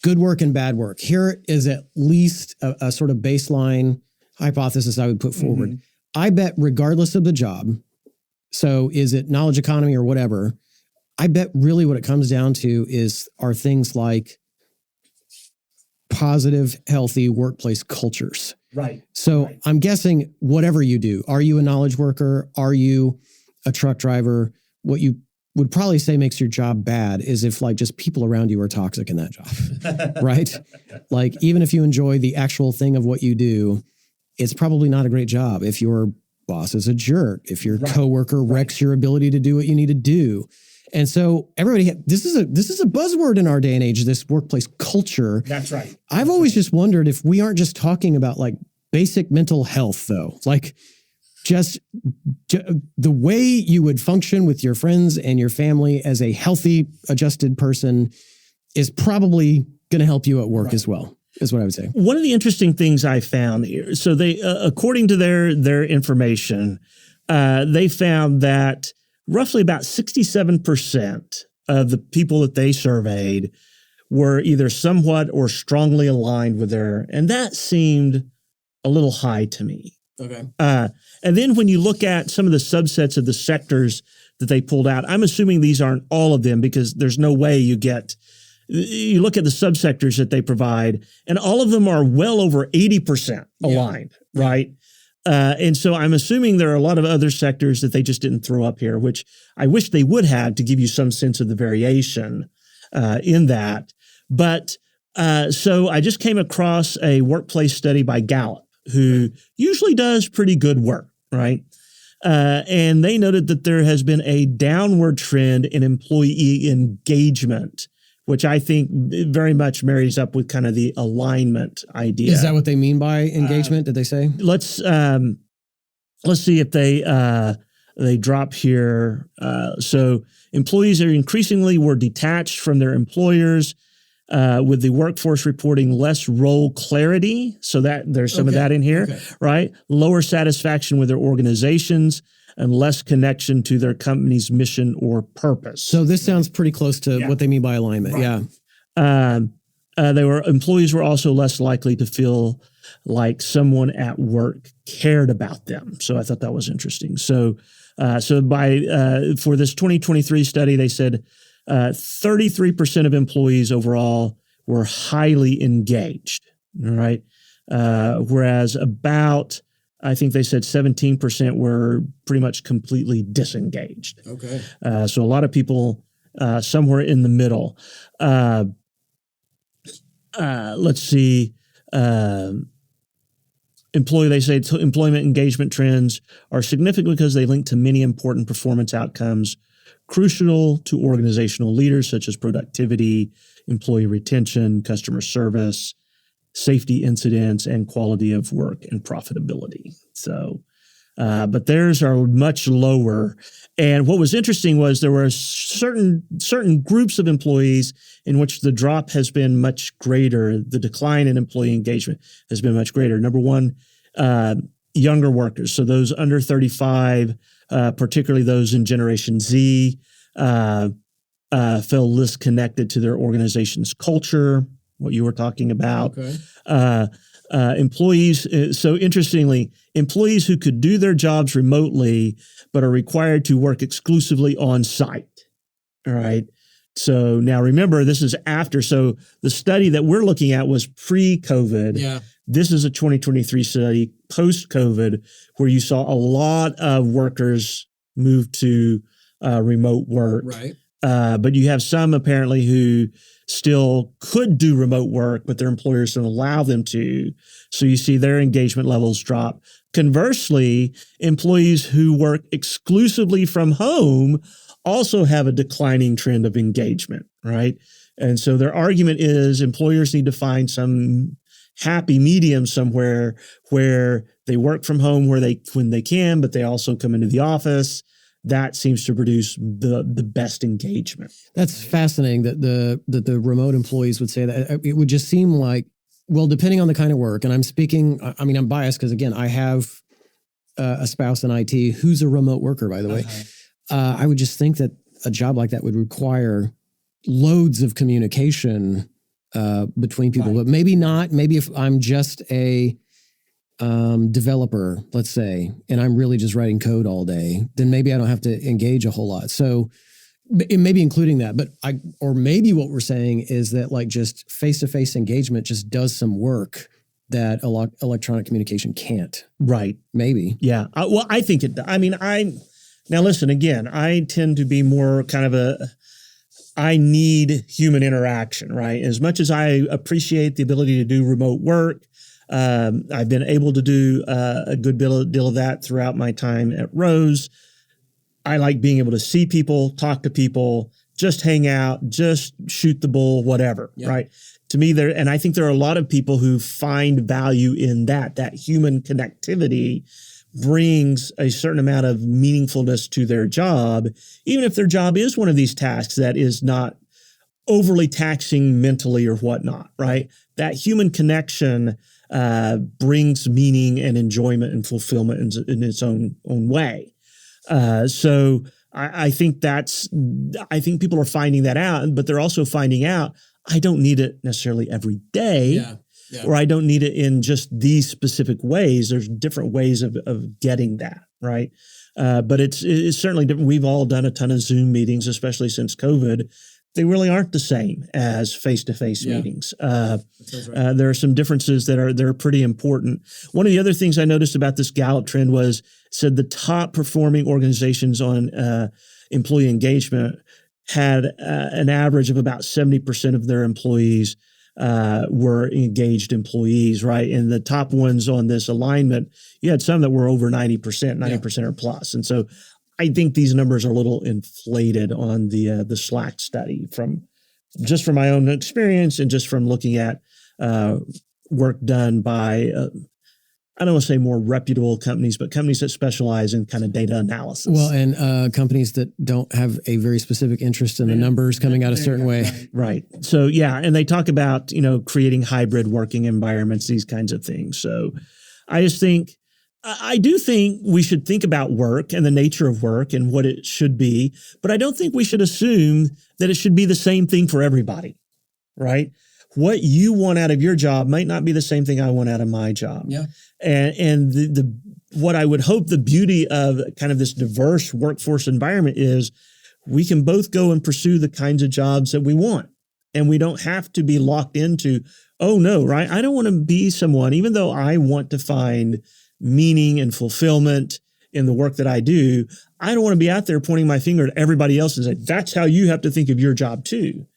good work and bad work. Here is at least a sort of baseline hypothesis I would put forward. Mm-hmm. I bet regardless of the job, so is it knowledge economy or whatever, I bet really what it comes down to are things like positive, healthy workplace cultures. Right. So I'm guessing whatever you do, are you a knowledge worker? Are you a truck driver? What you would probably say makes your job bad is if like just people around you are toxic in that job, right? Like even if you enjoy the actual thing of what you do, it's probably not a great job. If your boss is a jerk, if your coworker wrecks your ability to do what you need to do. And so this is a buzzword in our day and age, this workplace culture. That's right. I've always just wondered if we aren't just talking about like basic mental health though, like just the way you would function with your friends and your family as a healthy, adjusted person is probably going to help you at work as well, is what I would say. One of the interesting things I found here, so they, according to their information, they found that roughly about 67% of the people that they surveyed were either somewhat or strongly aligned with and that seemed a little high to me. Okay. And then when you look at some of the subsets of the sectors that they pulled out, I'm assuming these aren't all of them because there's no way you look at the subsectors that they provide and all of them are well over 80% aligned, right? And so I'm assuming there are a lot of other sectors that they just didn't throw up here, which I wish they would have to give you some sense of the variation in that. But so I just came across a workplace study by Gallup, who usually does pretty good work, right? And they noted that there has been a downward trend in employee engagement, which I think very much marries up with kind of the alignment idea. Is that what they mean by engagement? Did they say? Let's see if they drop here. So employees are increasingly were detached from their employers, with the workforce reporting less role clarity. So that there's some of that in here, right? Lower satisfaction with their organizations. and less connection to their company's mission or purpose. So this sounds pretty close to what they mean by alignment. Right. Yeah. Employees were also less likely to feel like someone at work cared about them. So I thought that was interesting. So for this 2023 study, they said 33% of employees overall were highly engaged. All right. Whereas I think they said 17% were pretty much completely disengaged. Okay. So a lot of people somewhere in the middle. Let's see. They say employment engagement trends are significant because they link to many important performance outcomes crucial to organizational leaders, such as productivity, employee retention, customer service, safety incidents, and quality of work and profitability. So, but theirs are much lower. And what was interesting was there were certain groups of employees in which the drop has been much greater. The decline in employee engagement has been much greater. Number one, younger workers. So those under 35, particularly those in Generation Z, feel less connected to their organization's culture, what you were talking about. Okay. Employees, so interestingly, employees who could do their jobs remotely but are required to work exclusively on site. All right. So now remember, this is after. So the study that we're looking at was pre-COVID. Yeah. This is a 2023 study post-COVID where you saw a lot of workers move to remote work. Right. But you have some apparently who still could do remote work, but their employers don't allow them to. So you see their engagement levels drop. Conversely, employees who work exclusively from home also have a declining trend of engagement, right? And so their argument is employers need to find some happy medium somewhere where they work from home when they can, but they also come into the office. That seems to produce the best engagement. That's fascinating that the remote employees would say that. It would just seem like, well, depending on the kind of work, and I'm biased because, again, I have a spouse in IT who's a remote worker, by the way. I would just think that a job like that would require loads of communication between people, but maybe not. Maybe if I'm just a developer, let's say, and I'm really just writing code all day, then maybe I don't have to engage a whole lot. So it may be including that, or maybe what we're saying is that like just face-to-face engagement just does some work that electronic communication can't. Right. Maybe. Yeah. Well, I think it does. I mean, now listen, again, I tend to be more kind of I need human interaction, right? As much as I appreciate the ability to do remote work, I've been able to do a good deal of that throughout my time at Rose. I like being able to see people, talk to people, just hang out, just shoot the bull, whatever, right? To me, and I think there are a lot of people who find value in that human connectivity brings a certain amount of meaningfulness to their job, even if their job is one of these tasks that is not overly taxing mentally or whatnot, right? That human connection brings meaning and enjoyment and fulfillment in its own way. So I think people are finding that out, but they're also finding out I don't need it necessarily every day, or I don't need it in just these specific ways. There's different ways of getting that, right? But it's certainly different. We've all done a ton of Zoom meetings, especially since COVID. They really aren't the same as face-to-face meetings. Right. There are some differences that are pretty important. One of the other things I noticed about this Gallup trend said the top performing organizations on employee engagement had an average of about 70% of their employees were engaged employees, right? And the top ones on this alignment, you had some that were over 90% or plus. And so I think these numbers are a little inflated on the Slack study from my own experience and just from looking at work done by, I don't want to say more reputable companies, but companies that specialize in kind of data analysis. Well, and companies that don't have a very specific interest in the numbers coming out a certain way. Right. So, and they talk about, creating hybrid working environments, these kinds of things. So I just think I do think we should think about work and the nature of work and what it should be, but I don't think we should assume that it should be the same thing for everybody, right? What you want out of your job might not be the same thing I want out of my job. Yeah. And the what I would hope the beauty of kind of this diverse workforce environment is we can both go and pursue the kinds of jobs that we want. And we don't have to be locked into, oh no, right? I don't want to be someone, even though I want to find meaning and fulfillment in the work that I do, I don't want to be out there pointing my finger at everybody else and say, that's how you have to think of your job too.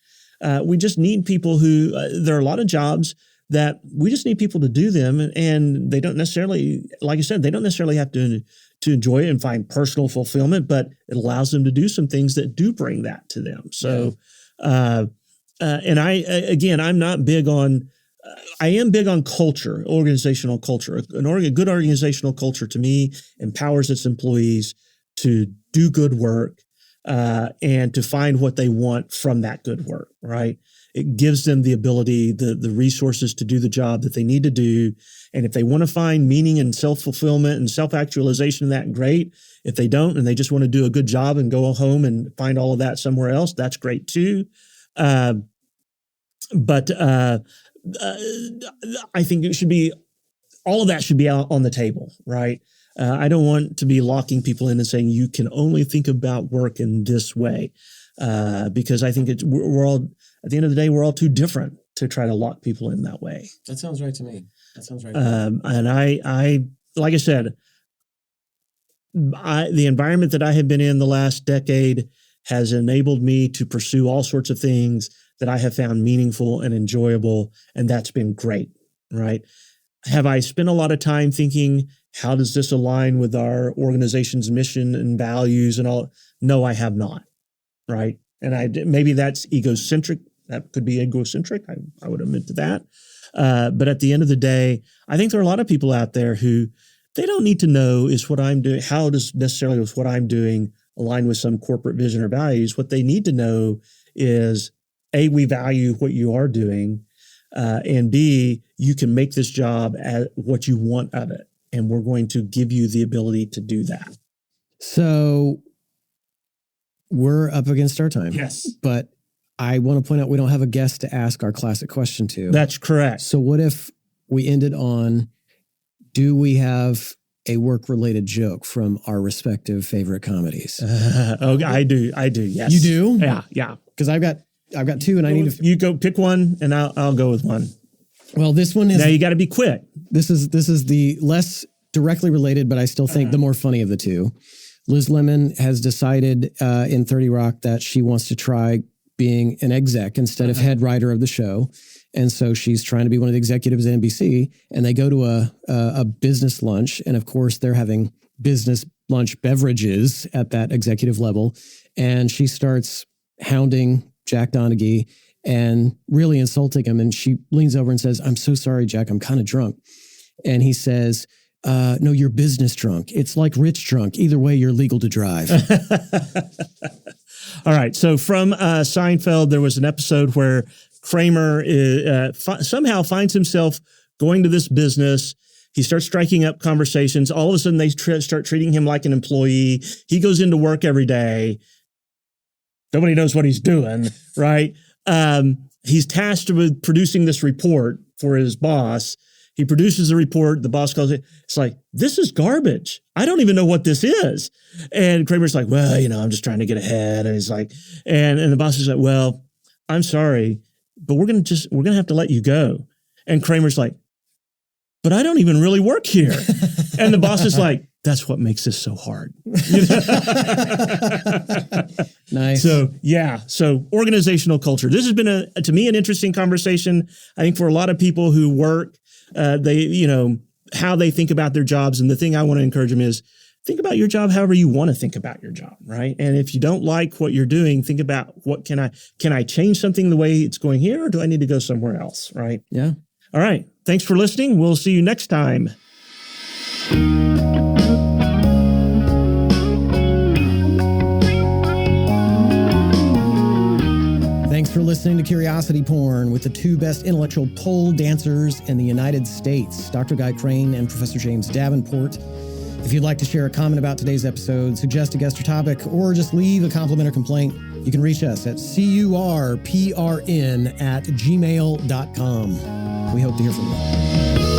We just need people who, there are a lot of jobs that we just need people to do them. And they don't necessarily, like I said, they don't necessarily have to enjoy it and find personal fulfillment, but it allows them to do some things that do bring that to them. So, and I'm not big on, I am big on culture, organizational culture. A good organizational culture to me empowers its employees to do good work and to find what they want from that good work, right? It gives them the ability, the resources to do the job that they need to do. And if they want to find meaning and self-fulfillment and self-actualization in that, great. If they don't and they just want to do a good job and go home and find all of that somewhere else, that's great too. But I think it should be, all of that should be out on the table, right? I don't want to be locking people in and saying you can only think about work in this way, because I think we're all, at the end of the day, we're all too different to try to lock people in that way. That sounds right to me. That sounds right. And I, like I said, the environment that I have been in the last decade has enabled me to pursue all sorts of things that I have found meaningful and enjoyable, and that's been great, right? Have I spent a lot of time thinking, how does this align with our organization's mission and values and all? No, I have not, right? And maybe that's egocentric. That could be egocentric. I would admit to that. But at the end of the day, I think there are a lot of people out there who they don't need to know is what I'm doing. How does necessarily with what I'm doing align with some corporate vision or values? What they need to know is, A, we value what you are doing, and B, you can make this job at what you want of it. And we're going to give you the ability to do that. So we're up against our time. Yes. But I want to point out we don't have a guest to ask our classic question to. That's correct. So what if we ended on, do we have a work-related joke from our respective favorite comedies? Okay, I do. Yes. You do? Yeah. Because I've got two, and I need to. You go pick one, and I'll go with one. Well, this one is. Now you got to be quick. This is the less directly related, but I still think the more funny of the two. Liz Lemon has decided in 30 Rock that she wants to try being an exec instead of head writer of the show. And so she's trying to be one of the executives at NBC, and they go to a business lunch. And of course, they're having business lunch beverages at that executive level. And she starts hounding Jack Donaghy and really insulting him. And she leans over and says, "I'm so sorry, Jack, I'm kind of drunk." And he says, "No, you're business drunk. It's like rich drunk. Either way, you're legal to drive." All right. So from Seinfeld, there was an episode where Kramer somehow finds himself going to this business. He starts striking up conversations. All of a sudden, they start treating him like an employee. He goes into work every day. Nobody knows what he's doing, right? He's tasked with producing this report for his boss. He produces the report. The boss calls it. It's like, this is garbage. I don't even know what this is. And Kramer's like, well, I'm just trying to get ahead. And he's like, and the boss is like, well, I'm sorry, but we're going to have to let you go. And Kramer's like, but I don't even really work here. And the boss is like, that's what makes this so hard. Nice. So organizational culture. This has been to me, an interesting conversation. I think for a lot of people who work, how they think about their jobs. And the thing I want to encourage them is think about your job however you want to think about your job, right? And if you don't like what you're doing, think about what can I change something the way it's going here, or do I need to go somewhere else, right? Yeah. All right. Thanks for listening. We'll see you next time. Thanks for listening to Curiosity Porn with the two best intellectual pole dancers in the United States, Dr. Guy Crane and Professor James Davenport. If you'd like to share a comment about today's episode, suggest a guest or topic, or just leave a compliment or complaint, you can reach us at curprn@gmail.com. We hope to hear from you.